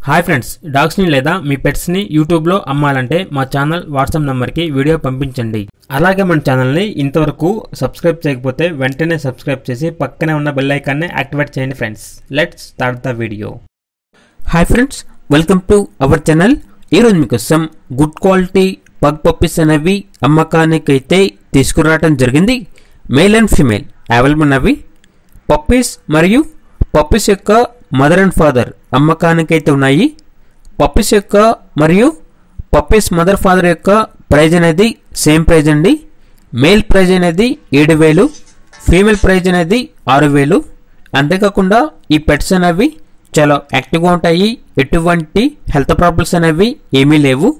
Hi friends, డాగ్స్ని లేదా మీ పెట్స్ని యూట్యూబ్లో అమ్మాలంటే మా ఛానల్ వాట్సాప్ నెంబర్కి వీడియో పంపించండి. అలాగే మన ఛానల్ని ఇంతవరకు సబ్స్క్రైబ్ చేయకపోతే వెంటనే సబ్స్క్రైబ్ చేసి పక్కనే ఉన్న బెల్ ఐకాన్ని యాక్టివేట్ చేయండి friends. Let's start the video. Hi friends, welcome to our channel. ఈరోజు మీకోసం గుడ్ క్వాలిటీ పగ్ పప్పీస్ అనేవి అమ్మకానికైతే తీసుకురావడం జరిగింది. మేల్ అండ్ ఫీమేల్ అవైలబుల్ ఉన్నవి. పప్పీస్ మరియు పప్పీస్ యొక్క మదర్ అండ్ ఫాదర్ అమ్మకానికైతే ఉన్నాయి. పప్పీస్ యొక్క మరియు పప్పీస్ మదర్ ఫాదర్ యొక్క ప్రైజ్ అనేది సేమ్ ప్రైజ్ అండి. మేల్ ప్రైజ్ అనేది 7,000, ఫీమేల్ ప్రైజ్ అనేది 6,000. అంతేకాకుండా ఈ పెట్స్ అనేవి చాలా యాక్టివ్గా ఉంటాయి. ఎటువంటి హెల్త్ ప్రాబ్లమ్స్ అనేవి ఏమీ లేవు.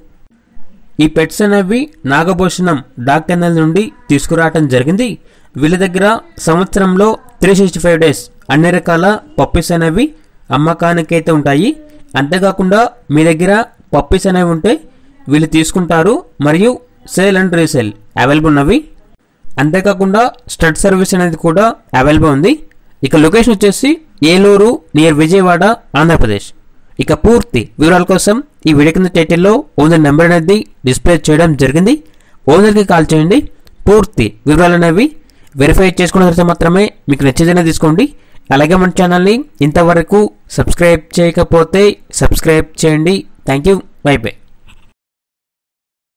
ఈ పెట్స్ అనేవి నాగభూషణం డాగ్ కెన్నెల్ నుండి తీసుకురావటం జరిగింది. వీళ్ళ దగ్గర సంవత్సరంలో 365 డేస్ అన్ని రకాల పప్పీస్ అనేవి అమ్మకానికైతే ఉంటాయి. అంతేకాకుండా మీ దగ్గర పప్పీస్ అనేవి ఉంటే వీళ్ళు తీసుకుంటారు మరియు సేల్ అండ్ రీసేల్ అవైలబుల్ ఉన్నవి. అంతేకాకుండా స్టడ్ సర్వీస్ అనేది కూడా అవైలబుల్ ఉంది. ఇక లొకేషన్ వచ్చేసి ఏలూరు నియర్ విజయవాడ, ఆంధ్రప్రదేశ్. ఇక పూర్తి వివరాల కోసం ఈ వీడియో కింద టైటిల్లో ఓనర్ నెంబర్ అనేది డిస్ప్లే చేయడం జరిగింది. ఓనర్కి కాల్ చేయండి. పూర్తి వివరాలు అనేవి వెరిఫై చేసుకున్న తర్వాత మాత్రమే మీకు నచ్చేదైనా తీసుకోండి. అలాగే మన ఛానల్ని ఇంతవరకు సబ్స్క్రైబ్ చేయకపోతే సబ్స్క్రైబ్ చేయండి. Thank you. By by.